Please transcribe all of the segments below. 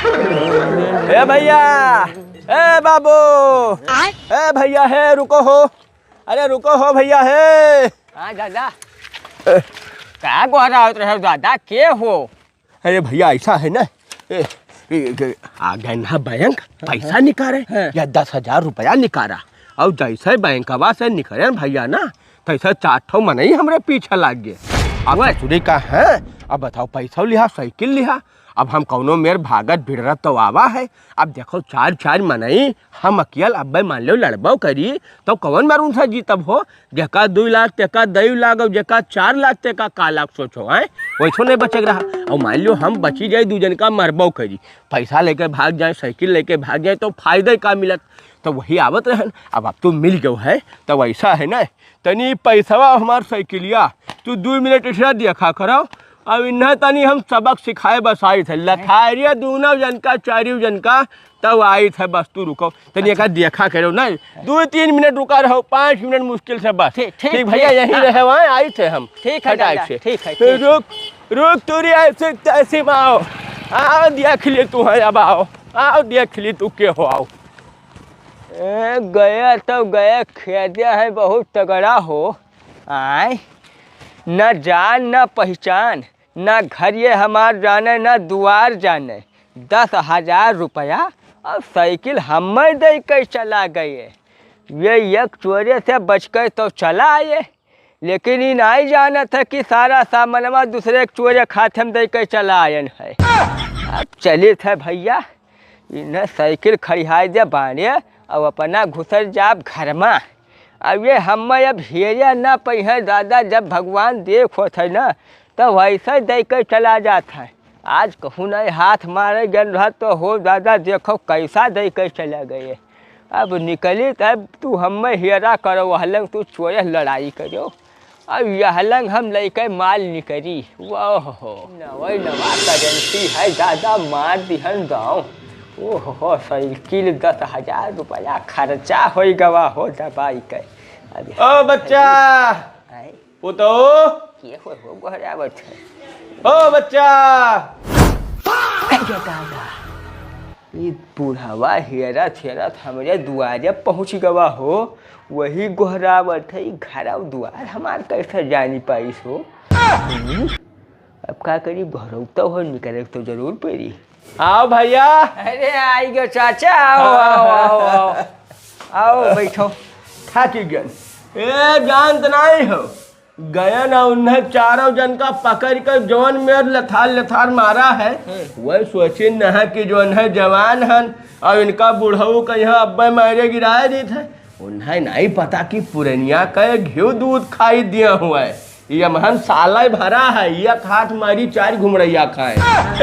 ए भैया, ए बाबू, ए भैया है, रुको हो, अरे रुको हो भैया है। हाँ दादा, क्या गोहरा रहे हो दादा, के हो? अरे भैया ऐसा है ना, आ गए ना बैंक, पैसा निकाले या 10,000 रुपया निकाला और जैसे बैंकवा से निकले भैया ना, तैसे 4 ठो मनई हमरे पीछे लाग गए। अब ससुरी का है, अब बताओ पैसा लिहा, साइकिल लिहा, अब हम कौनो मेर भागत भिड़रत तो आवा है। अब देखो 4 मनई हम अकेल, अब मान लो लड़बो करी तो कौन बार उनसे जीतब हो, जेका 2 लाख तेका 2 लाख और जेका 4 लाख तेका का लाख सोचो है, वैसो नहीं बचेग रहा। और मान लो हम बची जाए 2 जन का मरबो करी, पैसा लेके भाग जाए, साइकिल लेके भाग जाए तो फायदे का मिलत, तो वही आवत रहन। अब तू मिल गयो है तो वैसा है ना, तनी पैसा हमार साइकिलिया तू 2 मिनट ऐसा देखा करो। अब इन्हें तनी हम सबक सिखाए बस आई थे, लथारिया 2 जन का 4 जन का तब आई थे, बस तू रुको तनी एक देखा करो ना, 2-3 मिनट रुका रहो, 5 मिनट मुश्किल से बस। ठीक भैया यहीं रहे वहाँ आई थे हम। ठीक है ठीक है, रुक तू ऐसे आओ देख ली तू है, अब आओ देख ली तू के हो, आओ। गया तो गया, खेदिया है बहुत तगड़ा हो, आए न जान न पहचान, न घर ये हमार जाने न दुआर जाने, 10,000 रुपया और साइकिल हमें दे कर चला गए। ये एक चोरे से बच कर तो चला आए, लेकिन ये नहीं जाना था कि सारा सामानवा दूसरे चोरे खाते में दे कर चला आए है। अब चले थे भैया, इन्हें साइकिल खरिहाई दे बाने और अपना घुसर जाब घर में। अब ये हम अब हेरिया ना पही दादा, जब भगवान देख होते ना तो वैसे दे कर चला जाता है। आज कहूँ नहीं हाथ मारे गन रहा तो हो दादा, देखो कैसा दे कर चला गए। अब निकली तब तू हम हेरा करो, वहलंग तू चोरे लड़ाई करो, अब यहलंग हम लेकर माल निकली। वाह नवा नवा करेंसी है दादा, मार दिहन गाँव। ओहो साइकिल 10,000 रुपया खर्चा हो गवा हो दबाई के। ओ बच्चा पुतो के हो गोहरावत है, ओ बच्चा। ये बूढ़ावा हेरा थेरा हमारे दुआरे पहुँच गवा हो, वही गोहरावत है। घर दुआर हमार कैसे जानी पाई सो। अब का करी, घरौता हो निकले तो जरूर पड़ी। आओ भैया। अरे आई गो चाचा, आओ बैठो। थाकी गन ए जानत नहीं हो, गया ना उन्हें 4 जन का पकड़ कर जौन में लथार मारा है, वह सोचे न है कि जो है जवान हन और इनका बुढ़ऊ का यहाँ अब्बे मारे गिराए दी थे। उन्हें नहीं पता कि पुरनिया का घी दूध खाई दिया हुआ है, ये महन साला भरा है, ये खाट मारी 4 घुमरैया खाए,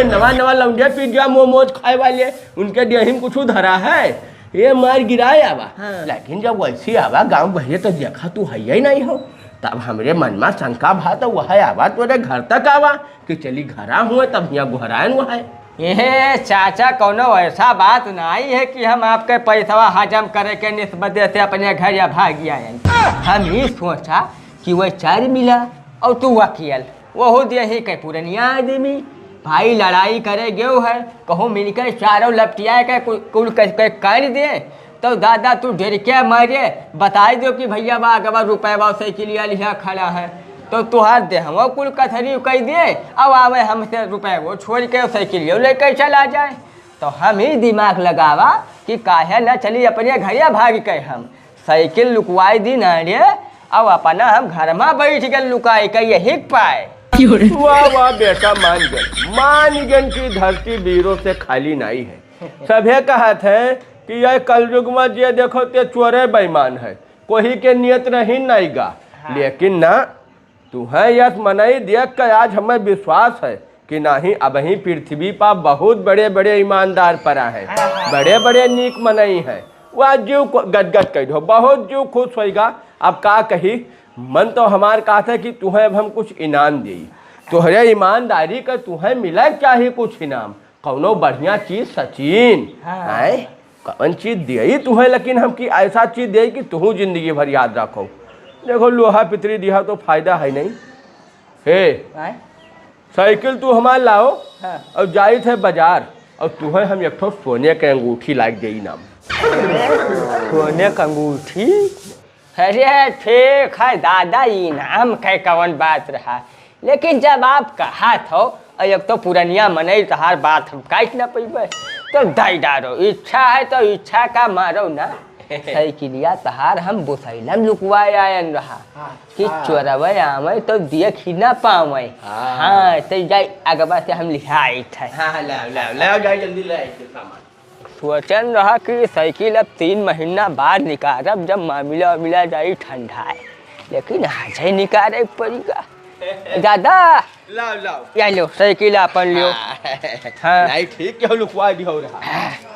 नवा लौंडिया पिज्जा मोमोज खाए वाले उनके देही कुछ धरा है, ये मार गिराए आवा। लेकिन जब वैसे आवा गाँव भैया तो देखा तू है ही नहीं हो, तब हमरे मन में शंका भा तो वह आवा तोरे घर तक आवा कि चली घरा हुए, तब यहाँ गुहरायन वह है। ये चाचा कोनो ऐसा बात नहीं है कि हम आपके पैसा हजम करे के निस्बत से अपने घर या भाग आए। हम ही सोचा कि वह 4 मिला और तू वकील, वो दे ही के पुरनिया आदमी भाई लड़ाई करे गयो है, कहूँ मिलकर चारों लपटिया के कुल कर दे तो दादा तू डर के मारे बता दो कि भैया बा अगवा रुपया साइकिल लिया खड़ा है, तो तुहार दे हम कुल कथरी कह दे, अब आवे हमसे रुपये वो छोड़ के साइकिल लेकर चला जाए। तो हम ही दिमाग लगावा कि काहे न चली अपने घरिया भाग के हम साइकिल लुकवाई दी ना रे, अब अपना हम घर में बैठ गए लुकाई के यही पाए। वाह बेटा, मान गन की धरती वीरों से खाली नहीं है। सभे कहत है कि यह कलयुग में जे देखो ते चोरे बेईमान है, कोई के नियत रही नहीं गा। लेकिन ना तुम्हें यह मनई देख कर आज हमें विश्वास है कि नहीं, अब ही पृथ्वी पर बहुत बड़े बड़े ईमानदार पड़ा है, बड़े बड़े नीक मनई है। वह जीव गदगद कर दो, बहुत जीव खुश होगा। अब का कही, मन तो हमार कहा था कि तुम्हें अब हम कुछ इनाम दे, तुहरे ईमानदारी का तुम्हें मिला चाहिए कुछ इनाम, कौनो बढ़िया चीज सचिन है, कौन चीज दे तुम्हें, लेकिन हम की ऐसा चीज दे कि तुम जिंदगी भर याद रखो। देखो लोहा पितरी दिया तो फायदा है नहीं। हे साइकिल तू हमारे लाओ और जाई थे बाजार, और तुम्हें हम एक ठो सोने के अंगूठी लाग दे नाम। सोने का अंगूठी? अरे ठीक है दादा, इनाम के कौन बात रहा, लेकिन जब आप कहा थो एक तो पुरनिया मनई तहार बात हम काट ना पैबे तो दाई डारो, इच्छा है तो इच्छा का मारो ना। साइकिलिया तहार हम बुसैलम लुकवाए आयन रहा कि चोरवे आवे तो देख ही ना पावे। हाँ तो जाई अगवा से हम लिखाई थे। हाँ ले जाए जल्दी ले सामान। सोचन रहा कि साइकिल अब 3 महीना बाद निकारब जब मामला जाई ठंडा है, लेकिन आज ही निकाले पड़ेगा। दादा लाओ या लो साइकिल अपन लियो। हाँ नहीं ठीक क्यों लुकवा दियो रहा।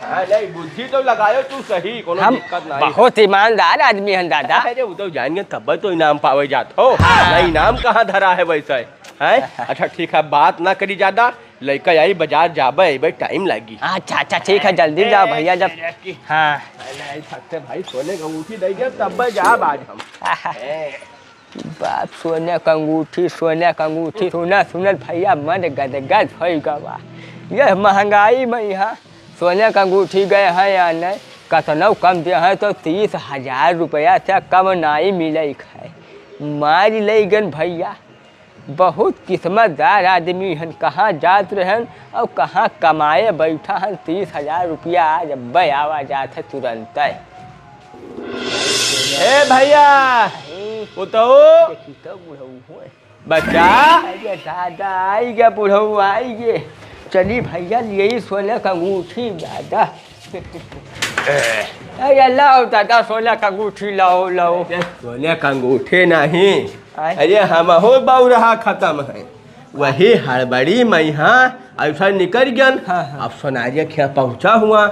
हाँ नहीं बुद्धि तो लगायो तू सही, कोनो दिक्कत नहीं। बहुत ईमानदार आदमी हैं दादा। अरे वो तो जानेंगे तब तो इनाम पावे जात हो। नहीं इनाम कहाँ धरा है वैसे है। अच्छा ठीक है बात ना करी ज्यादा, लड़का आई बाजार जाबे भाई टाइम लगी। अच्छा ठीक है जल्दी जाओ भैया। जब हाँ थकते भाई सोने का अंगूठी दे गया तब जाब आज हम। बाप सोने का अंगूठी सुनल भैया मन गदगद हो गवा। यह महंगाई में यहाँ सोने का अंगूठी गए हैं या नहीं, कतनो कम दे हैं तो 30,000 रुपया से कम नहीं मिले है। मार ले गन भैया, बहुत किस्मतदार आदमी हन, कहाँ जात रहन और कहाँ कमाए बैठा हन। 30,000 रुपया आज अब्बे आवा जात है तुरंत। ए भैया उतो बच्चा दादा आई गया, बुढ़ऊ आई गे। चली भैया यही सोने का अंगूठी दादा। अरे लाओ दादा सोने का अंगूठी लाओ। सोने का अंगूठी नहीं, अरे हम हो बाऊ रहा खत्म है वही हड़बड़ी में यहाँ ऐसा निकल गया। अब सोनारिया खेल पहुँचा हुआ,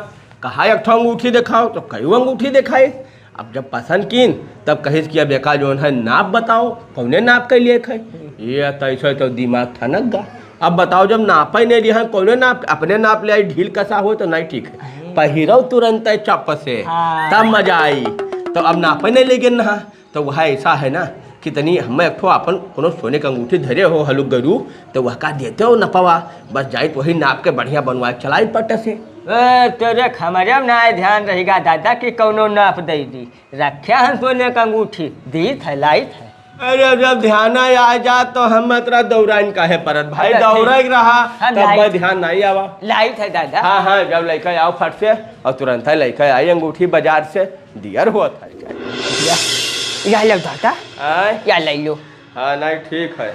कहा एक ठो अंगूठी दिखाओ तो कई अंगूठी दिखाए। अब जब पसंद कीन तब कहिस कि अब एका जो है नाप बताओ, कौने नाप के लिए खे। ये तैसे तो दिमाग ठनक गा। अब बताओ जब नाप ही नहीं दिया कौने नाप, अपने नाप ले आई ढील कसा हो तो नहीं ठीक है। पहिरो तुरंत चप से तब मजा आई। तो अब नाप ही नहीं ले गए ना, तो वह ऐसा है ना कितनी हमें एक ठो अपन कोनो सोने का अंगूठी धरे हो हलुक गरू तो वह का देते हो नपवा, बस जाए तो वही नाप के बढ़िया बनवा चलाई पट से। तेरे हमारे ना ध्यान रहेगा दादा कि कौनो नाप दे दी रखे हैं सोने का अंगूठी दी थे लाई थे। अरे जब ध्यान आ जा तो हम तेरा दौरान काहे परत भाई दौड़ा रहा तब ध्यान नहीं आवा। लाई थे दादा। हाँ जब लड़का आओ फट से और तुरंत ही लड़का आई अंगूठी बाजार से दियर हुआ था। या लो दादा या ले लो। हाँ नहीं ठीक है।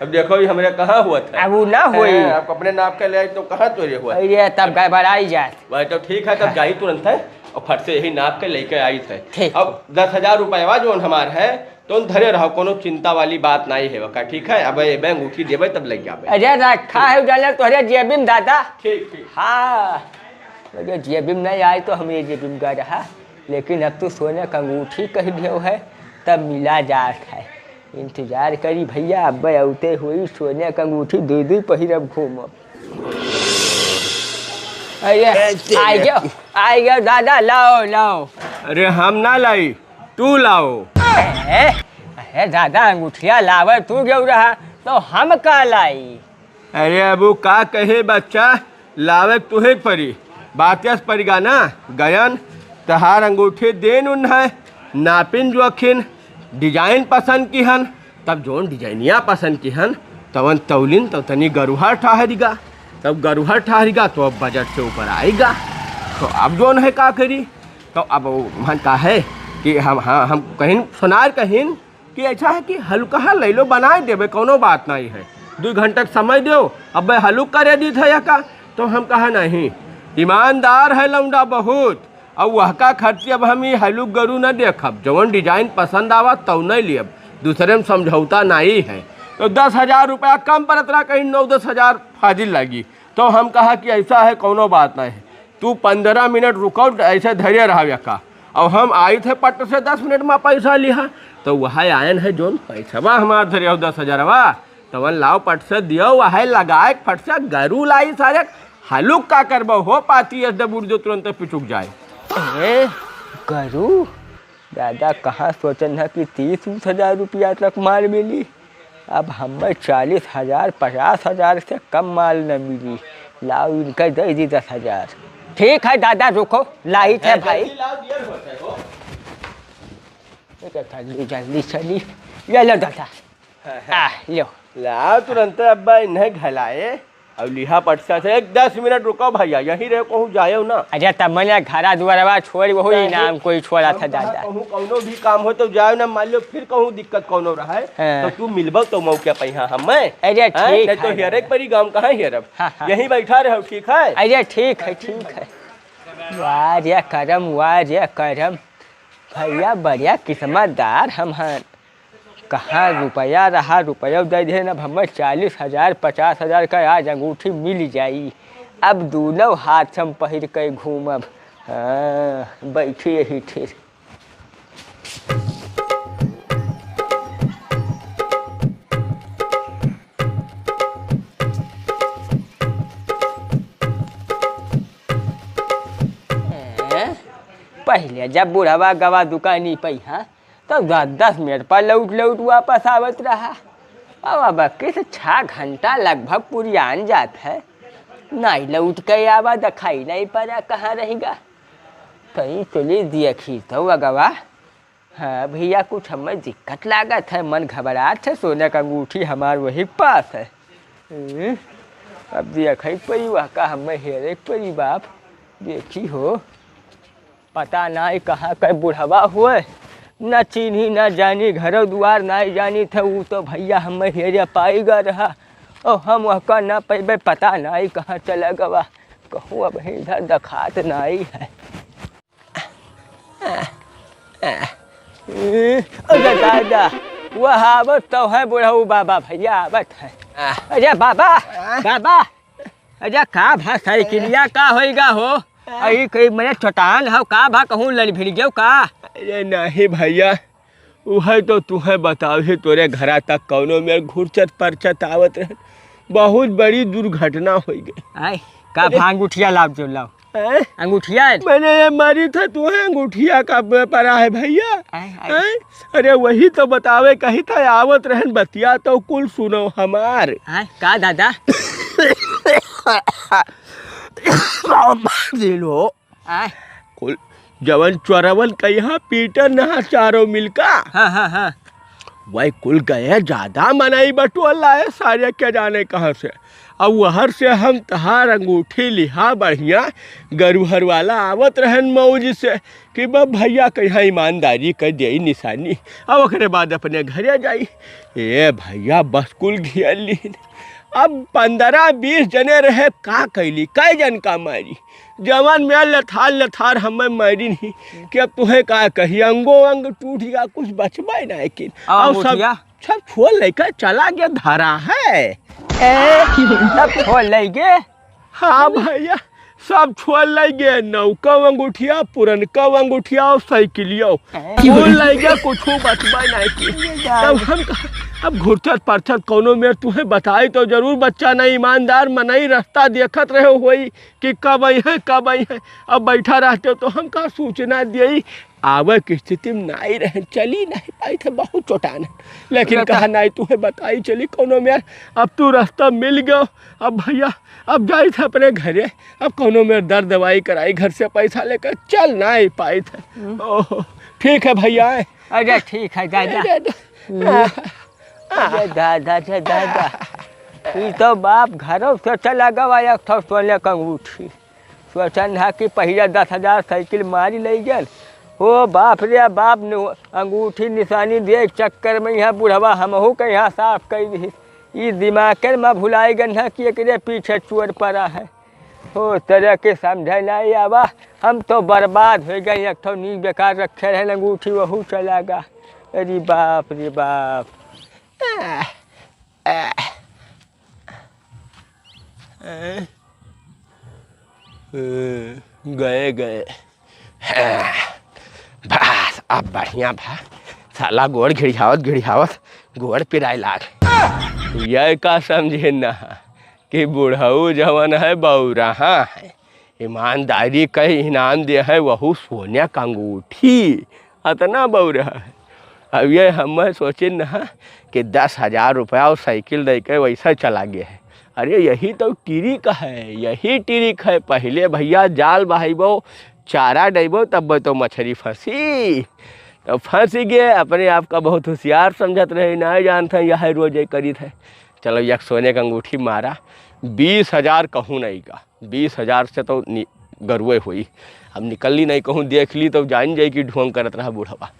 अब देखो ये हमारे कहाँ हुआ था। अब वो ना हुई आप अपने नाप के ले तो कहाँ चोरी हुआ। ये तब गड़बड़ाई जाए। वही तो ठीक है तब जाई तुरंत है और फट से यही नाप के लेके आई थे। अब 10,000 रुपया जो हमार है तो धरे रहो, कोनो चिंता वाली बात नहीं है वका ठीक है। अब ये अंगूठी देवे तब लग जावे। अरे रखा है उजाला तोहरे जेबी में दादा। ठीक हाँ अरे जेबी में नहीं आए तो हम ये जेबी में गए रहा, लेकिन अब तो सोने का अंगूठी कह दियो है तब मिला जात है। इंतजार करी भैया अब औते हुई सोने का अंगूठी दो पहिरब घूमब। अरे आई गया दादा लाओ। अरे हम ना लाई तू लाओ। अरे दादा अंगूठिया लावे तू क्यों रहा तो हम का लाई। अरे अबू का कहे बच्चा लावे तुहे परी बात पड़ेगा ना। गयन तहार अंगूठी देन उन है नापिन जोखिन डिजाइन पसंद की हन, तब जोन डिजाइनिया पसंद की हन तवन तौलिन तो तनी गरुहा ठहरेगा, तब गरुहा ठहरेगा तो अब बजट से ऊपर आएगा। तो अब जोन है का करी तो अब मन का है कि हम कहीं सुनार कहीं कि ऐसा है कि हल्का ले लो बनाए देवे कोनो बात नहीं है। 2 घंटा समय दो अब हलुक करे दी था या का तो हम कहा नहीं ईमानदार है लौंडा बहुत। अब वह का खर्ची अब हम ये हलुक गरू न देखब, जवन डिजाइन पसंद आवा तब नहीं लियब, दूसरे में समझौता नहीं है। तो 10,000 रुपया कम पड़त रहा, कहीं 9-10 हज़ार फाजिल लगी। तो हम कहा कि ऐसा है कोनो बात नहीं है, तू 15 मिनट रुको ऐसे धैर्य रहा का। और हम आए थे पट से 10 मिनट में पैसा लिया तो वह आयन है जोन पैसा हमारे धरे 10,000 तो लाओ पट से दियो वह लगाए फट से गरू लाई सारे हलुक का करबो हो पाती है दबूर जो तुरंत पिचुक जाए। अरे गरू दादा कहाँ सोचन है कि 30-30 रुपया तक माल मिली। अब हमें 40,000 50,000 से कम माल न मिली। लाओ इनका दे दी 10,000। ठीक है दादा रुको, लाइट है भाई। जल्दी जल्दी चली, ले लो दादा। लो ला तुरंत अब्बा इन्हें घलाए अब लिहा पटसा से 10 मिनट रुको भैया, यहीं रहे कहूँ जायो ना। अच्छा तब मैंने घरा दुआरवा छोड़ वही इनाम कोई छोड़ा था दादा। कहूँ कौनो भी काम हो तो जाओ ना, मान लो फिर कहूँ दिक्कत कौनो रहा है तो तू मिलबो तो मौके पे यहाँ हमें। अरे ठीक है, तो हेरक परी गाँव कहाँ हेरब, यहीं बैठा रहो ठीक है। अरे ठीक है ठीक है। वाह रे करम, वाह रे करम, भैया बढ़िया किस्मतदार हम हैं। कहाँ रुपया रहा, रुपया दे दे ना हमें 40,000 50,000 का आज अंगूठी मिल जाई। अब दोनों हाथ से हम पहिर के घूमब। हाँ बैठिए ही ठीक। पहले जब बुढ़वा गवा दुकानी पे हाँ तो 10 मिनट पर लौट वापस आवत रहा। अब किस 6 घंटा लगभग पूरी आन जात है, नहीं लौट के आवा दिखाई नहीं पड़ा कहाँ रहेगा। कहीं चली देखी तो अगवा। हाँ भैया कुछ हमें दिक्कत लागत है, मन घबराहट है, सोने का अंगूठी हमारे वही पास है। अब देखी पड़ी वह का हमें हेरे पड़ी बाप, देखी हो पता नहीं कहाँ का बुढ़वा हुए, न चीनी न जानी, घरों दुआर नहीं जानी थे। वो तो भैया हमें हेरे पाएगा रहा और हम वह का न पैबे, पता नहीं कहाँ चला गवा। कहूँ अब इधर दखात नहीं है। अरे दादा वह आवत तो है बुढ़ऊ बाबा, भैया आवत है। अरे बाबा बाबा, अरे का भा साइकिलिया का होएगा हो, अरे कहीं मैंने चट्टान है का भा कहूँ लड़ भिड़ गयो का। अरे नहीं भैया, वह तो तुम्हें बताओ तोरे घरा तक कौनो में घुरचत परचत आवत रहे, बहुत बड़ी दुर्घटना हो गई। आय का भा अंगूठिया लाभ जो लाओ, अंगूठिया मैंने ये मारी था, तुम्हें अंगूठिया का पड़ा है भैया। अरे वही तो बतावे कही था आवत रहन बतिया तो कुल सुनो हमार। का दादा दिलो कुल जवन चोरवन का यहाँ पीटर नहा चारों मिलका। हाँ वही कुल गए ज्यादा मनाई बटुअला है सारे क्या जाने कहाँ से। अब वहर से हम तहार अंगूठी लिहा बढ़िया गरुहर वाला आवत रहन मौज से कि बब भैया कहाँ ईमानदारी कर दे निशानी। अब ओकरे बाद अपने घरे जाई। ए भैया बस कुल घियल ली। अब 15-20 जने रहे, का कैली कई जन का मारी, जवान में लथार हमें मारी नहीं कि अब तुम्हें का कही अंगो अंग टूट गया, कुछ बचबा नहीं कि सब छोड़ लेकर चला गया धरा है। सब छोड़ लेंगे। हाँ भैया सब छोड़ लेंगे, नौका अंगूठिया पुरनका अंगूठिया और साइकिलिया छोड़ लेंगे, कुछ बचबा नहीं कि। तब हम अब घुरचत परचत कोनो में तुम्हें बताई तो जरूर बच्चा नहीं ईमानदार मनई रास्ता देखत रहे होई कि कब आई है कब आई है। अब बैठा रहते तो हम का सूचना दिए आवे की स्थिति में नहीं रहे, चली नहीं पाई थे बहुत चोटान, लेकिन कहा नहीं तुम्हें बताई चली कोनो में। अब तू रास्ता मिल गयो, अब भैया अब जाई थे अपने घरे, अब कोनो में दर्द दवाई कराई, घर से पैसा लेकर चल नहीं पाई थे। ओह ठीक है भैया। अरे ठीक है दादा। अरे दादा ये तो बाप घरों से चला गया था सोने का अंगूठी, सोचन है कि पहले 10,000 साइकिल मारी ले गल। ओ बाप रे बाप अंगूठी निशानी दे चक्कर में यहाँ बुढ़वा हमहू के यहाँ साफ कर दी। ये दिमाग में भुलाई गन है कि एकरे पीछे चोर पड़ा है। हो तरह के समझ नहीं आवा, हम तो बर्बाद हो गए। एक तो नी बेकार रखे रहे अंगूठी वहू चला गया। अरे बाप रे बाप। गए बस अब बढ़िया भा, साला गोड़ घिड़ियावत गोड़ पिराए लाग। यह का समझे ना कि बुढ़ऊ जवन है बौरा है, ईमानदारी का इनाम दे है वहू सोने का अंगूठी, अतना बौरा है। अब ये हम सोचे न कि 10,000 रुपया और साइकिल दे के वैसा चला गया है। अरे यही तो ट्रिक है, यही ट्रिक है। पहले भैया जाल बहाइबो, चारा डैबो, तब तो मछली फंसी। तो फंस गए, अपने आप का बहुत होशियार समझत रहे, नहीं जानते यह रोज ये करी थे। चलो एक सोने का अंगूठी मारा, 20,000 कहूँ नहीं का, 20,000 से तो गरुए हुई। अब निकलली नहीं कहूँ, देख ली तो जान जाए कि ढोंग करत रहा बूढ़वा।